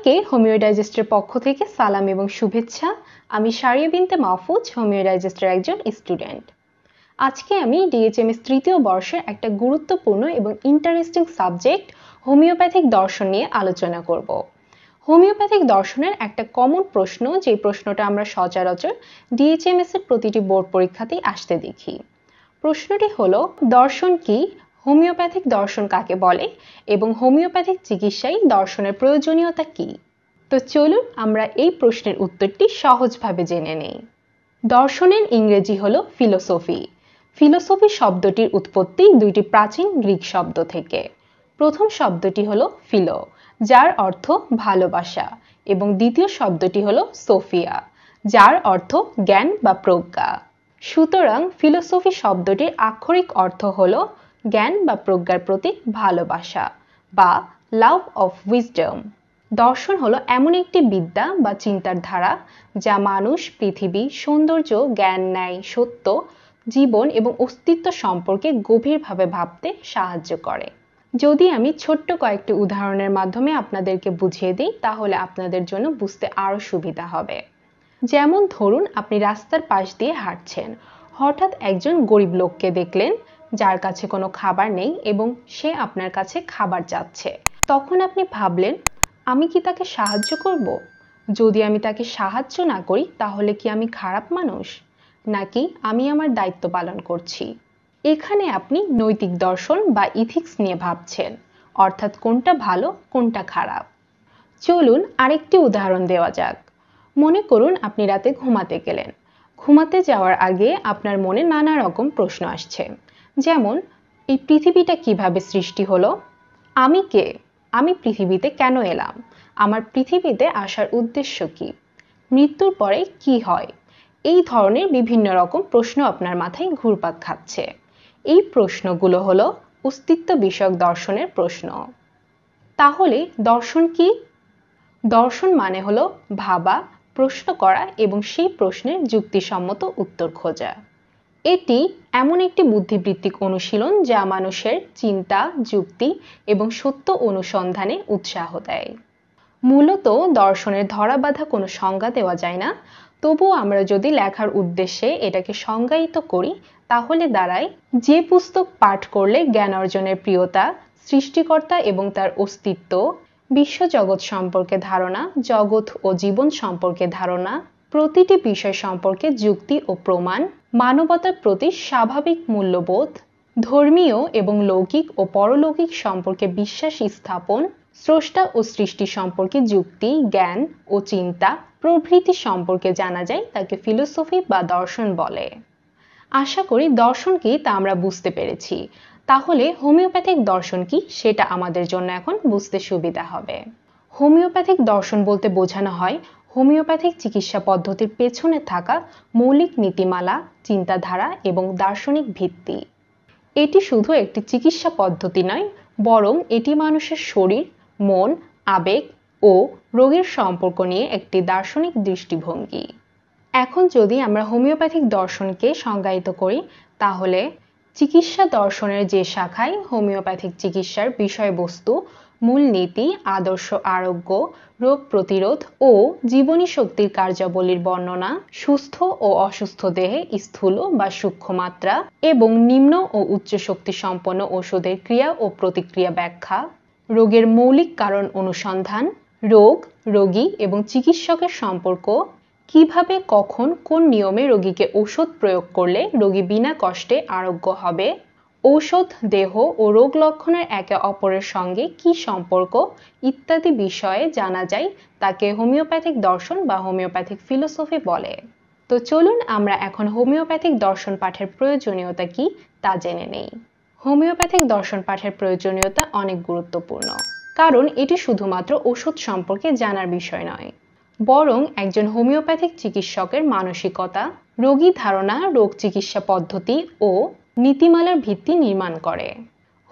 সবাইকে হোমিও ডাইজেস্টের পক্ষ থেকে সালাম এবং শুভেচ্ছা। আমি সারিয়া বিনতে মাহফুজ, হোমিও ডাইজেস্টের একজন স্টুডেন্ট। আজকে আমি ডিএচএমএস তৃতীয় বর্ষের একটা গুরুত্বপূর্ণ এবং ইন্টারেস্টিং সাবজেক্ট হোমিওপ্যাথিক দর্শন নিয়ে আলোচনা করব। হোমিওপ্যাথিক দর্শনের একটা কমন প্রশ্ন, যে প্রশ্নটা আমরা সচরাচর ডিএচএমএস এর প্রতিটি বোর্ড পরীক্ষাতেই আসতে দেখি। প্রশ্নটি হলো, দর্শন কি, হোমিওপ্যাথিক দর্শন কাকে বলে এবং হোমিওপ্যাথিক চিকিৎসায় দর্শনের প্রয়োজনীয়তা কি? তো চলুন আমরা এই প্রশ্নের উত্তরটি সহজভাবে জেনে নেই। দর্শনের ইংরেজি হলো ফিলোসফি। ফিলোসফি শব্দটির উৎপত্তি দুইটি প্রাচীন গ্রিক শব্দ থেকে। প্রথম শব্দটি হলো ফিলো, যার অর্থ ভালোবাসা, এবং দ্বিতীয় শব্দটি হলো সোফিয়া, যার অর্থ জ্ঞান বা প্রজ্ঞা। সুতরাং ফিলোসফি শব্দটির আক্ষরিক অর্থ হলো জ্ঞান বা প্রজ্ঞার প্রতি ভালোবাসা বা লাভ অফ উইজডম। দর্শন হলো এমন একটি বিদ্যা বা চিন্তার ধারা যা মানুষ, পৃথিবী, সৌন্দর্য, জ্ঞান, ন্যায়, সত্য, জীবন এবং অস্তিত্ব সম্পর্কে গভীরভাবে ভাবতে সাহায্য করে। যদি আমি ছোট্ট কয়েকটি উদাহরণের মাধ্যমে আপনাদেরকে বুঝিয়ে দিই, তাহলে আপনাদের জন্য বুঝতে আরো সুবিধা হবে। যেমন ধরুন, আপনি রাস্তার পাশ দিয়ে হাঁটছেন, হঠাৎ একজন গরিব লোককে দেখলেন যার কাছে কোনো খাবার নেই এবং সে আপনার কাছে খাবার চাচ্ছে। তখন আপনি ভাবলেন, আমি কি তাকে সাহায্য করব? যদি আমি তাকে সাহায্য না করি, তাহলে কি আমি খারাপ মানুষ, নাকি আমি আমার দায়িত্ব পালন করছি? এখানে আপনি নৈতিক দর্শন বা ইথিক্স নিয়ে ভাবছেন, অর্থাৎ কোনটা ভালো কোনটা খারাপ। চলুন আরেকটি উদাহরণ দেওয়া যাক। মনে করুন আপনি রাতে ঘুমাতে গেলেন। ঘুমাতে যাওয়ার আগে আপনার মনে নানা রকম প্রশ্ন আসছে, যেমন এই পৃথিবীটা কিভাবে সৃষ্টি হলো, আমি কে, আমি পৃথিবীতে কেন এলাম, আমার পৃথিবীতে আসার উদ্দেশ্য কি, মৃত্যুর পরে কি হয়। এই ধরনের বিভিন্ন রকম প্রশ্ন আপনার মাথায় ঘুরপাক খাচ্ছে। এই প্রশ্নগুলো হলো অস্তিত্ব বিষয়ক দর্শনের প্রশ্ন। তাহলে দর্শন কি? দর্শন মানে হলো ভাবা, প্রশ্ন করা এবং সেই প্রশ্নের যুক্তিসম্মত উত্তর খোঁজা। এটি এমন একটি বুদ্ধিবৃত্তিক অনুশীলন যা মানুষের চিন্তা, যুক্তি এবং সত্য অনুসন্ধানে উৎসাহ দেয়। মূলত দর্শনের ধরাবাঁধা কোনো সংজ্ঞা দেওয়া যায় না, তবুও আমরা যদি লেখার উদ্দেশ্যে এটাকে সংজ্ঞায়িত করি, তাহলে দাঁড়ায় যে পুস্তক পাঠ করলে জ্ঞান অর্জনের প্রিয়তা, সৃষ্টিকর্তা এবং তার অস্তিত্ব, বিশ্বজগৎ সম্পর্কে ধারণা, জগৎ ও জীবন সম্পর্কে ধারণা, প্রতিটি বিষয় সম্পর্কে যুক্তি ও প্রমাণ, মানবতার প্রতি স্বাভাবিক মূল্যবোধ, ধর্মীয় এবং লৌকিক ও পরলৌকিক সম্পর্কে বিশ্বাস স্থাপন, স্রষ্টা ও সৃষ্টি সম্পর্কে যুক্তি, জ্ঞান ও চিন্তা প্রভৃতি সম্পর্কে জানা যায়, তাকে ফিলোসফি বা দর্শন বলে। আশা করি দর্শন কি তা আমরা বুঝতে পেরেছি। তাহলে হোমিওপ্যাথিক দর্শন কি সেটা আমাদের জন্য এখন বুঝতে সুবিধা হবে। হোমিওপ্যাথিক দর্শন বলতে বোঝানো হয় হোমিওপ্যাথিক চিকিৎসা পদ্ধতির পেছনে থাকা মৌলিক নীতিমালা, চিন্তাধারা এবং দার্শনিক ভিত্তি। এটি শুধু একটি চিকিৎসা পদ্ধতি নয়, বরং এটি মানুষের শরীর, মন, আবেগ ও রোগের সম্পর্ক নিয়ে একটি দার্শনিক দৃষ্টিভঙ্গি। এখন যদি আমরা হোমিওপ্যাথিক দর্শনকে সংজ্ঞায়িত করি, তাহলে চিকিৎসা দর্শনের যে শাখায় হোমিওপ্যাথিক চিকিৎসার বিষয়বস্তু, মূলনীতি, আদর্শ আরোগ্য, রোগ প্রতিরোধ ও জীবনী শক্তির কার্যাবলীর বর্ণনা, সুস্থ ও অসুস্থ দেহে স্থূল বা সূক্ষ্ম মাত্রা এবং নিম্ন ও উচ্চ শক্তি সম্পন্ন ওষুধের ক্রিয়া ও প্রতিক্রিয়া ব্যাখ্যা, রোগের মৌলিক কারণ অনুসন্ধান, রোগ, রোগী এবং চিকিৎসকের সম্পর্ক, কিভাবে, কখন, কোন নিয়মে রোগীকে ঔষধ প্রয়োগ করলে রোগী বিনা কষ্টে আরোগ্য হবে, ঔষধ, দেহ ও রোগ লক্ষণের একে অপরের সঙ্গে কি সম্পর্ক ইত্যাদি বিষয়ে জানা যায়, তাকে হোমিওপ্যাথিক দর্শন বা হোমিওপ্যাথিক ফিলোসফি বলে। তো চলুন আমরা এখন হোমিওপ্যাথিক দর্শন পাঠের প্রয়োজনীয়তা কি তা জেনে নেই। হোমিওপ্যাথিক দর্শন পাঠের প্রয়োজনীয়তা অনেক গুরুত্বপূর্ণ, কারণ এটি শুধুমাত্র ওষুধ সম্পর্কে জানার বিষয় নয়, বরং একজন হোমিওপ্যাথিক চিকিৎসকের মানসিকতা, রোগী ধারণা, রোগ চিকিৎসা পদ্ধতি ও নীতিমালার ভিত্তি নির্মাণ করে।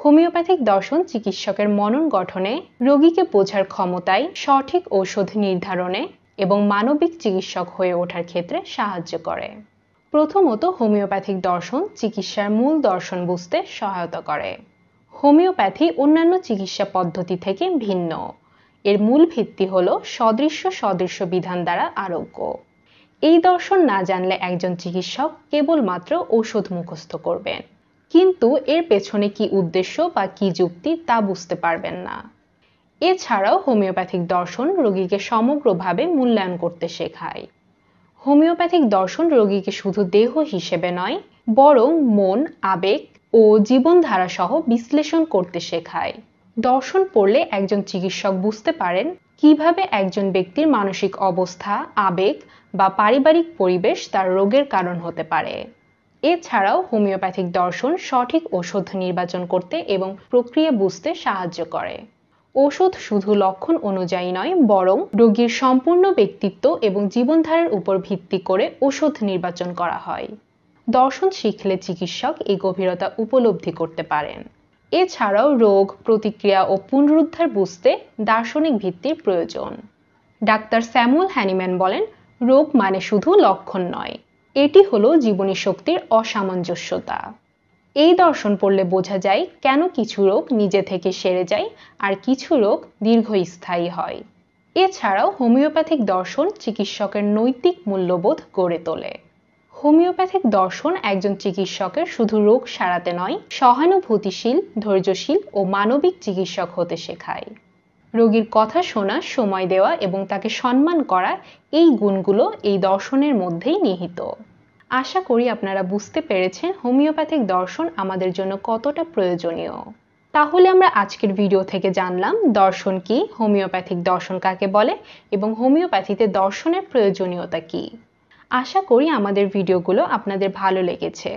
হোমিওপ্যাথিক দর্শন চিকিৎসকের মনন গঠনে, রোগীকে বোঝার ক্ষমতায়, সঠিক ঔষধ নির্ধারণে এবং মানবিক চিকিৎসক হয়ে ওঠার ক্ষেত্রে সাহায্য করে। প্রথমত, হোমিওপ্যাথিক দর্শন চিকিৎসার মূল দর্শন বুঝতে সহায়তা করে। হোমিওপ্যাথি অন্যান্য চিকিৎসা পদ্ধতি থেকে ভিন্ন। এর মূল ভিত্তি হলো সদৃশ্য সদৃশ্য বিধান দ্বারা আরোগ্য। এই দর্শন না জানলে একজন চিকিৎসক কেবলমাত্র ঔষধ মুখস্থ করবেন, কিন্তু এর পেছনে কি উদ্দেশ্য বা কি যুক্তি তা বুঝতে পারবেন না। এছাড়াও হোমিওপ্যাথিক দর্শন রোগীকে সমগ্রভাবে মূল্যায়ন করতে শেখায়। হোমিওপ্যাথিক দর্শন রোগীকে শুধু দেহ হিসেবে নয়, বরং মন, আবেগ ও জীবনধারা সহ বিশ্লেষণ করতে শেখায়। দর্শন পড়লে একজন চিকিৎসক বুঝতে পারেন কিভাবে একজন ব্যক্তির মানসিক অবস্থা, আবেগ বা পারিবারিক পরিবেশ তার রোগের কারণ হতে পারে। এছাড়াও হোমিওপ্যাথিক দর্শন সঠিক ওষুধ নির্বাচন করতে এবং প্রক্রিয়া বুঝতে সাহায্য করে। ওষুধ শুধু লক্ষণ অনুযায়ী নয়, বরং রোগীর সম্পূর্ণ ব্যক্তিত্ব এবং জীবনধারার উপর ভিত্তি করে ওষুধ নির্বাচন করা হয়। দর্শন শিখলে চিকিৎসক এই গভীরতা উপলব্ধি করতে পারেন। এছাড়াও রোগ, প্রতিক্রিয়া ও পুনরুদ্ধার বুঝতে দার্শনিক ভিত্তির প্রয়োজন। ডাক্তার স্যামুয়েল হ্যানিম্যান বলেন, রোগ মানে শুধু লক্ষণ নয়, এটি হলো জীবনী শক্তির অসামঞ্জস্যতা। এই দর্শন পড়লে বোঝা যায় কেন কিছু রোগ নিজে থেকে সেরে যায় আর কিছু রোগ দীর্ঘস্থায়ী হয়। এছাড়াও হোমিওপ্যাথিক দর্শন চিকিৎসকের নৈতিক মূল্যবোধ গড়ে তোলে। হোমিওপ্যাথিক দর্শন একজন চিকিৎসকের শুধু রোগ সারাতে নয়, সহানুভূতিশীল, ধৈর্যশীল ও মানবিক চিকিৎসক হতে শেখায়। রোগীর কথা শোনা, সময় দেওয়া এবং তাকে সম্মান করা, এই গুণগুলো এই দর্শনের মধ্যেই নিহিত। আশা করি আপনারা বুঝতে পেরেছেন হোমিওপ্যাথিক দর্শন আমাদের জন্য কতটা প্রয়োজনীয়। তাহলে আমরা আজকের ভিডিও থেকে জানলাম দর্শন কি, হোমিওপ্যাথিক দর্শন কাকে বলে এবং হোমিওপ্যাথিতে দর্শনের প্রয়োজনীয়তা কি। আশা করি আমাদের ভিডিওগুলো আপনাদের ভালো লেগেছে,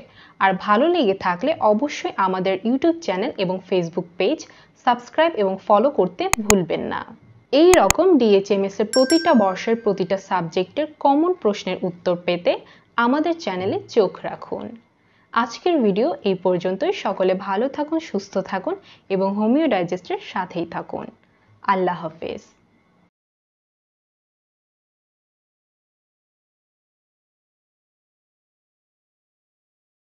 আর ভালো লেগে থাকলে অবশ্যই আমাদের ইউটিউব চ্যানেল এবং ফেসবুক পেজ সাবস্ক্রাইব এবং ফলো করতে ভুলবেন না। এই রকম ডিএচএমএস এর প্রতিটা বর্ষের প্রতিটা সাবজেক্টের কমন প্রশ্নের উত্তর পেতে আমাদের চ্যানেলে চোখ রাখুন। আজকের ভিডিও এই পর্যন্তই। সকলে ভালো থাকুন, সুস্থ থাকুন এবং হোমিও ডাইজেস্টের সাথেই থাকুন। আল্লাহ হাফেজ।